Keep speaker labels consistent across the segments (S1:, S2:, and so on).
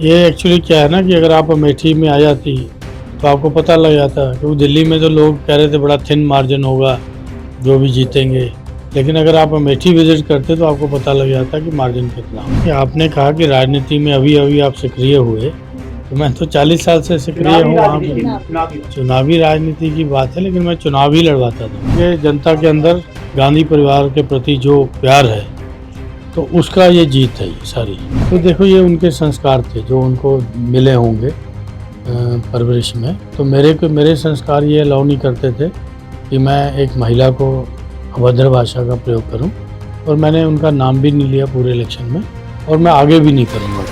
S1: ये एक्चुअली क्या है ना कि अगर आप अमेठी में आ जाती तो आपको पता लग जाता, क्योंकि दिल्ली में तो लोग कह रहे थे बड़ा थिन मार्जिन होगा, जो भी जीतेंगे। लेकिन अगर आप अमेठी विजिट करते तो आपको पता लग जाता कि मार्जिन कितना हो। कि आपने कहा कि राजनीति में अभी अभी आप सक्रिय हुए, तो मैं तो 40 साल से सक्रिय हूँ वहाँ पे। चुनावी राजनीति की बात है, लेकिन मैं चुनाव ही लड़वाता था। ये जनता के अंदर गांधी परिवार के प्रति जो प्यार है, तो उसका ये जीत है ये सारी। तो देखो, ये उनके संस्कार थे जो उनको मिले होंगे परवरिश में। तो मेरे संस्कार ये अलाउ नहीं करते थे कि मैं एक महिला को अभद्र भाषा का प्रयोग करूं, और मैंने उनका नाम भी नहीं लिया पूरे इलेक्शन में, और मैं आगे भी नहीं करूंगा।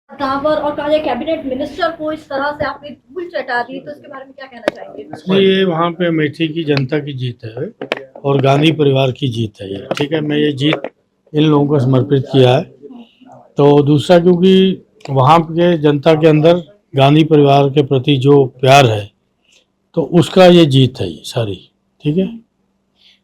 S2: दावर और कहा जाए कैबिनेट मिनिस्टर को इस तरह से आपने धूल चटा दी, तो इसके बारे में क्या कहना चाहेंगे?
S1: ये वहाँ पे अमेठी की जनता की जीत है और गांधी परिवार की जीत है ये, ठीक है। मैं ये जीत इन लोगों को समर्पित किया है। तो दूसरा, क्योंकि वहाँ के जनता के अंदर गांधी परिवार के प्रति जो प्यार है, तो उसका ये जीत है ये सारी, ठीक है।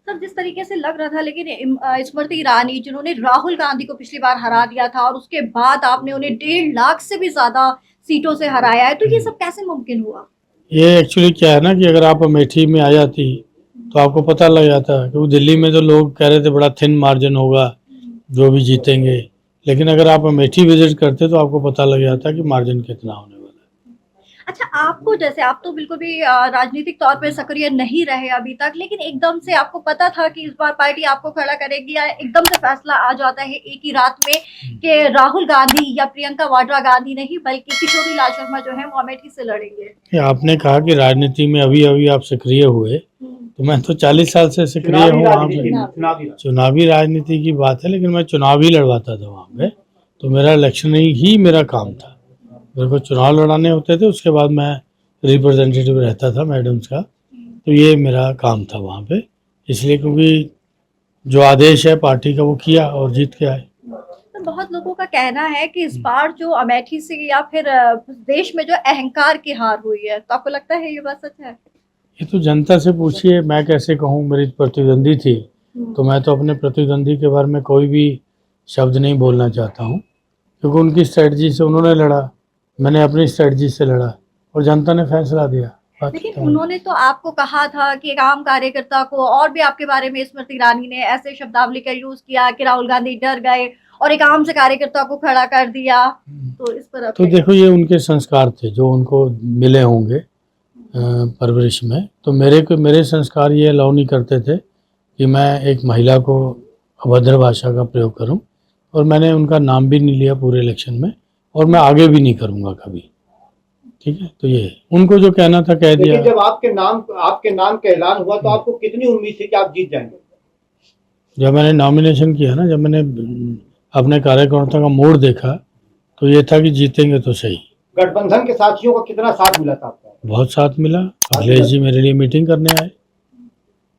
S2: सर, जिस तरीके से लग रहा था, लेकिन स्मृति ईरानी जिन्होंने राहुल गांधी को पिछली बार हरा दिया था और उसके बाद आपने उन्हें 1.5 लाख से भी ज्यादा सीटों से हराया है, तो ये सब कैसे मुमकिन हुआ?
S1: ये एक्चुअली क्या है ना कि अगर आप अमेठी में आ जाती तो आपको पता लग जाता, क्योंकि दिल्ली में तो लोग कह रहे थे बड़ा थिन मार्जिन होगा, जो भी जीतेंगे। लेकिन अगर आप अमेठी विजिट करते तो आपको पता लग जाता कि मार्जिन कितना होने वाला है।
S2: अच्छा, आपको जैसे आप तो बिल्कुल भी राजनीतिक तौर पे सक्रिय नहीं रहे अभी तक, लेकिन एकदम से आपको पता था कि इस बार पार्टी आपको खड़ा करेगी, या एकदम से फैसला आ जाता है एक ही रात में कि राहुल गांधी या प्रियंका वाड्रा गांधी नहीं बल्कि किशोरी लाल शर्मा जो है वो अमेठी से लड़ेंगे?
S1: आपने कहा कि राजनीति में अभी अभी आप सक्रिय हुए, तो मैं तो 40 साल से सक्रिय हूँ वहाँ पे। चुनावी राजनीति की बात है, लेकिन मैं चुनाव ही लड़वाता था वहाँ पे। तो मेरा इलेक्शनिंग ही मेरा काम था। मेरे को चुनाव लड़ाने होते थे, उसके बाद मैं रिप्रेजेंटेटिव रहता था मैडम्स का। तो ये मेरा काम था वहाँ पे, इसलिए क्योंकि जो आदेश है पार्टी का वो किया और जीत के आए।
S2: तो बहुत लोगों का कहना है कि इस बार जो अमेठी से या फिर देश में जो अहंकार की हार हुई है, तो आपको लगता है ये बात सच है?
S1: ये तो जनता से पूछिए, मैं कैसे कहूँ। मेरी प्रतिद्वंदी थी, तो मैं तो अपने प्रतिद्वंदी के बारे में कोई भी शब्द नहीं बोलना चाहता हूँ, क्योंकि उनकी स्ट्रेटजी से उन्होंने लड़ा, मैंने अपनी स्ट्रेटजी से लड़ा, और जनता ने फैसला दिया।
S2: लेकिन उन्होंने तो आपको कहा था कि एक आम कार्यकर्ता को, और भी आपके बारे में स्मृति ईरानी ने ऐसे शब्दावली का यूज किया कि राहुल गांधी डर गए और एक आम से कार्यकर्ता को खड़ा कर दिया, तो इस पर
S1: तो देखो, ये उनके संस्कार थे जो उनको मिले होंगे परवरिश में। तो मेरे संस्कार ये अलाउ नहीं करते थे कि मैं एक महिला को अभद्र भाषा का प्रयोग करूं, और मैंने उनका नाम भी नहीं लिया पूरे इलेक्शन में, और मैं आगे भी नहीं करूंगा कभी, ठीक है। तो ये उनको जो कहना था कह दिया।
S3: जब आपके नाम का ऐलान हुआ तो आपको कितनी उम्मीद थी कि आप जीत जाएंगे?
S1: जब मैंने नॉमिनेशन किया ना, जब मैंने अपने कार्यकर्ता का मूड देखा, तो ये था कि जीतेंगे तो सही।
S3: गठबंधन के साथियों का कितना साथ मिला था आपको?
S1: बहुत साथ मिला। अखिलेश जी मेरे लिए मीटिंग करने आए।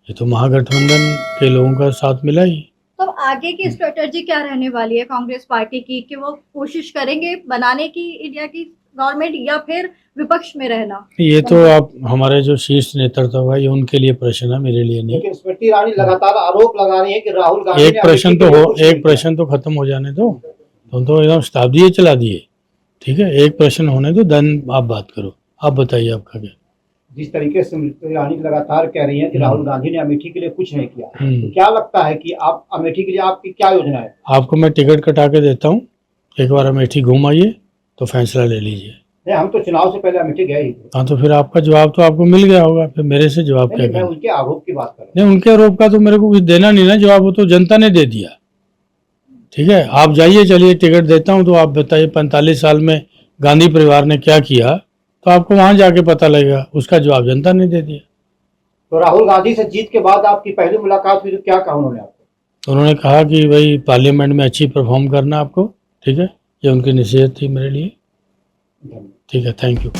S1: ये तो महागठबंधन के लोगों का साथ मिला ही।
S2: तो आगे की स्ट्रेटजी क्या रहने वाली है कांग्रेस पार्टी की, कि वो कोशिश करेंगे बनाने की इंडिया की गवर्नमेंट, या फिर विपक्ष में रहना?
S1: ये तो आप हमारे जो शीर्ष नेतृत्व है, ये उनके लिए प्रश्न है, मेरे लिए नहीं।
S3: लेकिन स्मृति ईरानी लगातार आरोप लगा रही है कि राहुल गांधी
S1: एक प्रश्न तो खत्म हो जाने दो। तो एकदम शताब्दी चला दिए, ठीक है। एक प्रश्न होने दो, देन आप बात करो। आप बताइए आपका क्या?
S3: जिस तरीके से स्मृति ईरानी लगातार कह रही है कि राहुल गांधी ने अमेठी के लिए कुछ नहीं किया, तो क्या लगता है कि आप अमेठी के लिए आपकी क्या योजना है?
S1: आपको मैं टिकट कटा के देता हूँ, एक बार अमेठी घूम आइए तो फैसला ले लीजिए।
S3: नहीं, हम तो चुनाव से पहले अमेठी गए ही थे।
S1: हाँ, तो फिर आपका जवाब तो आपको मिल गया होगा, फिर मेरे से जवाब क्या?
S3: मैं उनके आरोप की बात कर रहा हूँ।
S1: नहीं, उनके आरोप का तो मेरे को कुछ देना नहीं ना जवाब, वो तो जनता ने दे दिया, ठीक है। आप जाइए, चलिए टिकट देता हूँ, तो आप बताइए 45 साल में गांधी परिवार ने क्या किया, तो आपको वहां जाके पता लगेगा। उसका जवाब जनता ने दे दिया।
S3: तो राहुल गांधी से जीत के बाद आपकी पहली मुलाकात हुई तो क्या कहा उन्होंने आपको?
S1: तो उन्होंने कहा कि भाई पार्लियामेंट में अच्छी परफॉर्म करना आपको, ठीक है। ये उनकी नसीहत थी मेरे लिए, ठीक है। Thank you.